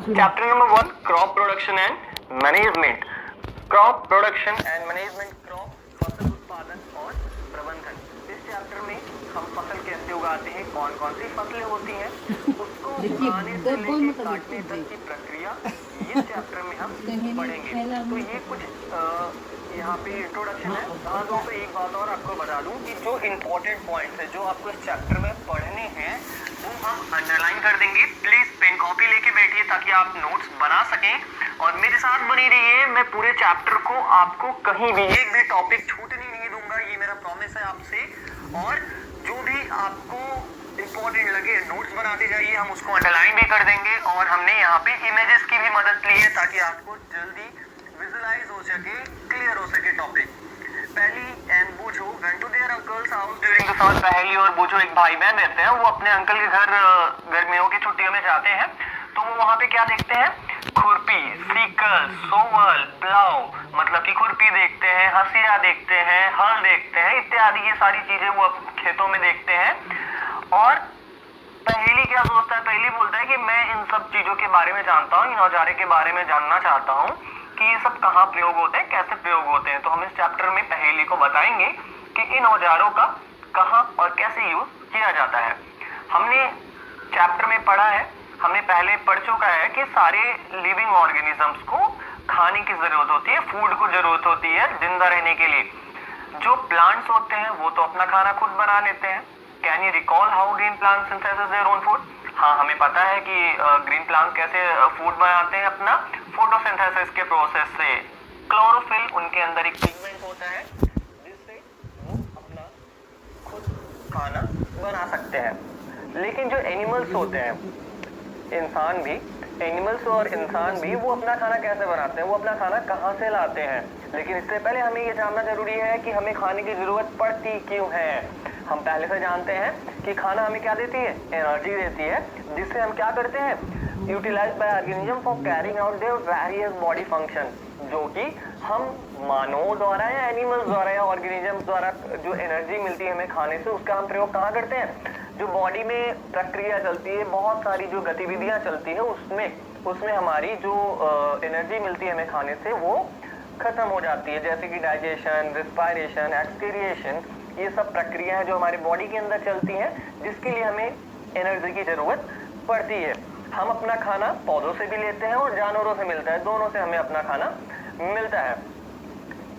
Chapter number 1, crop production and management. Crop production and management, crop फसल उत्पादन और प्रबंधन। इस चैप्टर में हम फसल कैसे उगाते हैं, कौन कौन सी फसलें होती हैं, उसको उगाने से लेके काटने तक की प्रक्रिया, इस चैप्टर में हम पढ़ेंगे। तो ये कुछ यहाँ पे इंट्रोडक्शन है। हाँ दोस्तों, एक बात और आपको बता दूं कि जो इम्पोर्टेंट पॉइंट्स है जो आपको इस चैप्टर में पढ़ने हैं वो हम अंडरलाइन कर देंगे। प्लीज पेन कॉपी लेके बैठिए ताकि आप नोट्स बना सकें और मेरे साथ बनी रहिए। मैं पूरे चैप्टर को आपको कहीं भी एक भी टॉपिक छूटने नहीं दूंगा, ये मेरा प्रॉमिस है आपसे। और जो भी आपको इम्पोर्टेंट लगे नोट्स बनाते जाइए, हम उसको अंडरलाइन भी कर देंगे। और हमने यहाँ पे इमेजेस की भी मदद ली है ताकि आपको जल्दी विजुलाइज हो सके, क्लियर हो सके topic. Paheli and Boojho went to their uncle's house during the summer. Paheli और बूझो एक भाई बहन रहते हैं, वो अपने अंकल के घर गर्मियों की छुट्टियों में जाते हैं। तो वो वहाँ पे क्या देखते हैं, खुरपी, सीकल, सोवल, प्लाव, मतलब कि खुरपी देखते हैं, हसिया देखते हैं, हल देखते हैं, इत्यादि ये सारी चीजें वो खेतों में देखते हैं। और पहली क्या सोचता है, पहली बोलता है कि मैं इन सब चीजों के बारे में जानता हूँ, इन औजारे के बारे में जानना चाहता हूँ कि ये सब कहाँ प्रयोग होते हैं, कैसे प्रयोग होते हैं। तो हम इस चैप्टर में पहेली को बताएंगे कि इन औजारों का कहाँ और कैसे यूज किया जाता है। हमने चैप्टर में पढ़ा है, हमने पहले पढ़ चुका है कि सारे लिविंग ऑर्गेनिजम्स को खाने की जरूरत होती है, फूड को जरूरत होती है जिंदा रहने के लिए। जो प्लांट्स होते हैं वो तो अपना खाना खुद बना लेते हैं। Can you recall how green plant synthesis their own food? हाँ, हमें पता है कि ग्रीन प्लांट कैसे फूड बनाते हैं अपना फोटोसिंथेसिस के प्रोसेस से। क्लोरोफिल, उनके अंदर एक पिगमेंट होता है जिससे वो अपना खुद खाना बना सकते हैं। लेकिन जो एनिमल्स होते हैं, इंसान भी, एनिमल्स और इंसान भी, वो अपना खाना कैसे बनाते हैं, वो अपना खाना कहाँ से लाते हैं। लेकिन इससे पहले हमें ये जानना जरूरी है कि हमें खाने की जरूरत पड़ती क्यों है। हम पहले से जानते हैं कि खाना हमें क्या देती है, एनर्जी देती है, जिससे हम क्या करते हैं, utilize by organism for carrying out their various body function. जो कि हम मानव द्वारा या एनिमल्स द्वारा या ऑर्गेनिज्म द्वारा जो एनर्जी मिलती है हमें खाने से, उसका हम प्रयोग कहाँ करते हैं, जो बॉडी में प्रक्रिया चलती है, बहुत सारी जो गतिविधियां चलती है उसमें हमारी जो एनर्जी मिलती है हमें खाने से वो खत्म हो जाती है। जैसे कि डाइजेशन, रिस्पायरेशन, एक्सक्रिएशन, ये सब प्रक्रियाएं जो हमारे बॉडी के अंदर चलती हैं, जिसके लिए हमें एनर्जी की जरूरत पड़ती है। हम अपना खाना पौधों से भी लेते हैं और जानवरों से मिलता है, दोनों से हमें अपना खाना मिलता है।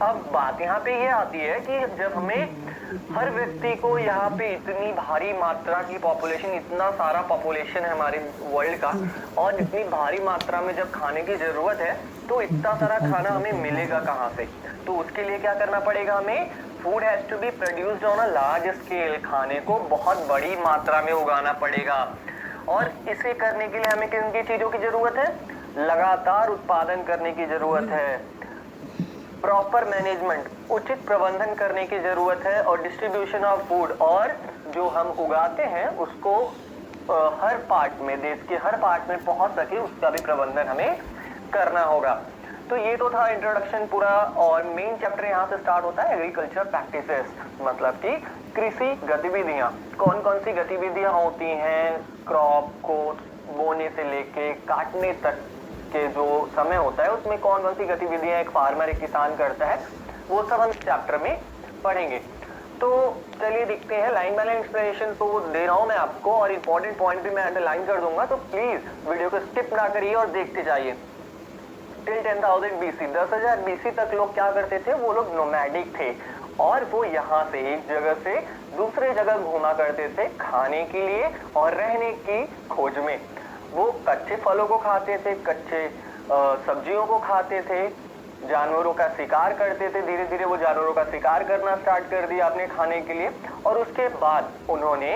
अब बात यहाँ पे ये आती है कि जब हमें हर व्यक्ति को यहाँ पे इतनी भारी मात्रा की पॉपुलेशन, इतना सारा पॉपुलेशन है हमारे वर्ल्ड का, और इतनी भारी मात्रा में जब खाने की जरूरत है तो इतना सारा खाना हमें मिलेगा कहाँ से। तो उसके लिए क्या करना पड़ेगा, हमें food has to be produced on a large scale. खाने को बहुत बड़ी मात्रा में उगाना पड़ेगा। और इसे करने के लिए हमें किन की चीजों की जरूरत है, लगातार उत्पादन करने की जरूरत है, प्रॉपर मैनेजमेंट, उचित प्रबंधन करने की जरूरत है, और डिस्ट्रीब्यूशन ऑफ फूड, और जो हम उगाते हैं उसको हर पार्ट में, देश के हर पार्ट में पहुंच सके, उसका भी प्रबंधन हमें करना होगा। तो ये तो था इंट्रोडक्शन पूरा। और मेन चैप्टर यहाँ से स्टार्ट होता है एग्रीकल्चर प्रैक्टिसेस, मतलब कि कृषि गतिविधियां। कौन कौन सी गतिविधियां होती हैं, क्रॉप को बोने से लेके काटने तक के जो समय होता है उसमें कौन कौन सी गतिविधियां एक फार्मर, एक किसान करता है, वो सब हम इस चैप्टर में पढ़ेंगे। तो चलिए देखते हैं। लाइन बाय लाइन एक्सप्लेनेशन तो दे रहा हूं मैं आपको, और इंपॉर्टेंट पॉइंट भी मैं अंडरलाइन कर दूंगा, तो प्लीज वीडियो को स्किप ना करिए और देखते जाइए। टिल 10,000 BC, 10,000 BC तक लोग क्या करते थे, वो लोग नोमैडिक थे, और वो यहाँ से एक जगह से दूसरे जगह घूमा करते थे खाने के लिए और रहने की खोज में। वो कच्चे फलों को खाते थे, कच्चे सब्जियों को खाते थे, जानवरों का शिकार करते थे। धीरे धीरे वो जानवरों का शिकार करना स्टार्ट कर दिया अपने खाने के लिए। और उसके बाद उन्होंने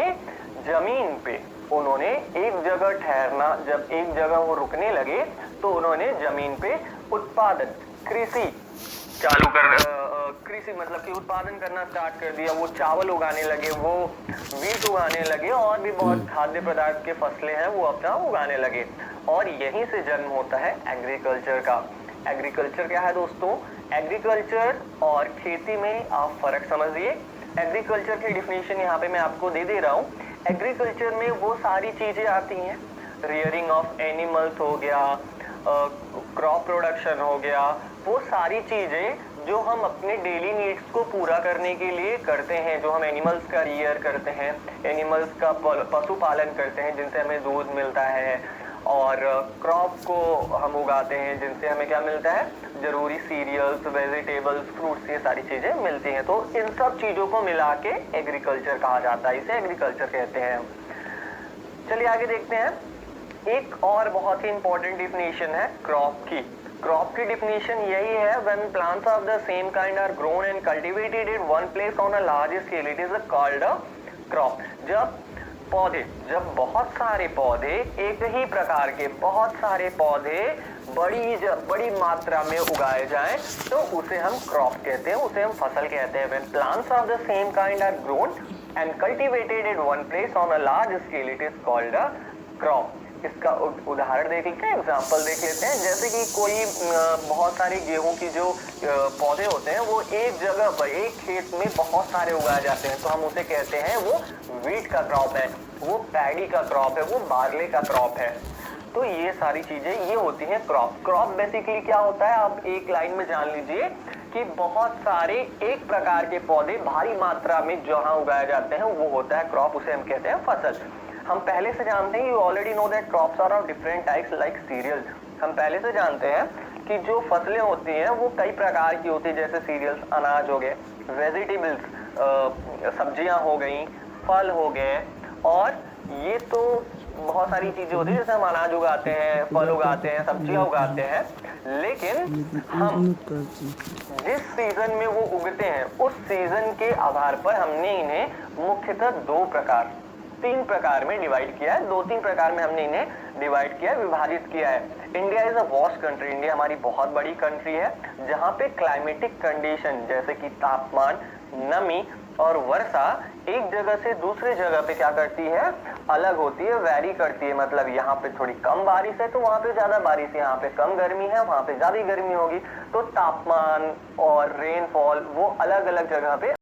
जमीन पे, उन्होंने एक जगह ठहरना, जब एक जगह वो रुकने लगे तो उन्होंने जमीन पे उत्पादन, कृषि चालू कर, कृषि मतलब कि उत्पादन करना स्टार्ट कर दिया। वो चावल उगाने लगे, वो वीट उगाने लगे, और भी बहुत खाद्य पदार्थ के फसलें हैं वो अपना उगाने लगे। और यहीं से जन्म होता है एग्रीकल्चर का। एग्रीकल्चर क्या है दोस्तों, एग्रीकल्चर और खेती में आप फर्क समझिए। एग्रीकल्चर की डिफिनेशन यहाँ पे मैं आपको दे रहा हूँ। एग्रीकल्चर में वो सारी चीजें आती हैं रियरिंग ऑफ एनिमल्स हो गया, क्रॉप प्रोडक्शन हो गया, वो सारी चीजें जो हम अपने डेली नीड्स को पूरा करने के लिए करते हैं, जो हम एनिमल्स का रियर करते हैं, एनिमल्स का पशुपालन करते हैं जिनसे हमें दूध मिलता है, और क्रॉप को हम उगाते हैं जिनसे हमें क्या मिलता है, जरूरी सीरियल्स, वेजिटेबल्स, फ्रूट्स, ये सारी चीजें मिलती हैं। तो इन सब चीजों को मिला के एग्रीकल्चर कहा जाता है, इसे एग्रीकल्चर कहते हैं। चलिए आगे देखते हैं। एक और बहुत ही इंपॉर्टेंट डिफिनेशन है क्रॉप की। क्रॉप की डिफिनेशन यही है, when plants of the same kind are grown and cultivated in one place on a large scale, it is called a crop. जब बहुत सारे पौधे, एक ही प्रकार के बहुत सारे पौधे बड़ी मात्रा में उगाए जाएं तो उसे हम क्रॉप कहते हैं, उसे हम फसल कहते हैं। When plants of the same kind are grown and cultivated in one place on a large scale, it is called a crop. इसका उदाहरण देख लेते हैं, एग्जाम्पल देख लेते हैं। जैसे कि कोई बहुत सारे गेहूं की जो पौधे होते हैं वो एक जगह पर, एक खेत में बहुत सारे उगाए जाते हैं, तो हम उसे कहते हैं वो वीट का क्रॉप है, वो पैडी का क्रॉप है, वो बार्ले का क्रॉप है। तो ये सारी चीजें ये होती हैं क्रॉप। क्रॉप बेसिकली क्या होता है, आप एक लाइन में जान लीजिए कि बहुत सारे एक प्रकार के पौधे भारी मात्रा में जहां उगाए जाते हैं वो होता है क्रॉप, उसे हम कहते हैं फसल। हम पहले से जानते हैं, you already know that crops are of different types like cereals. हम पहले से जानते हैं कि जो फसलें होती हैं वो कई प्रकार की होती है, जैसे सीरियल्स अनाज हो गए, वेजिटेबल्स सब्जियां हो गई, फल हो गए, और ये तो बहुत सारी चीजें होती है जैसे हम अनाज उगाते हैं, फल उगाते हैं, सब्जियां उगाते हैं। लेकिन हम जिस सीजन में वो उगते हैं उस सीजन के आधार पर हमने इन्हें मुख्यतः तीन प्रकार में डिवाइड किया है, 2-3 प्रकार में हमने इन्हें डिवाइड किया है, विभाजित किया है। India is a vast country, India हमारी बहुत बड़ी कंट्री है जहाँ पे क्लाइमेटिक कंडीशन जैसे कि तापमान, नमी और वर्षा एक जगह से दूसरे जगह पे क्या करती है, अलग होती है, वैरी करती है। मतलब यहाँ पे थोड़ी कम बारिश है तो वहाँ पे ज्यादा बारिश है, यहाँ पे कम गर्मी है वहाँ पे ज्यादा गर्मी होगी। तो तापमान और रेनफॉल वो अलग अलग जगह पे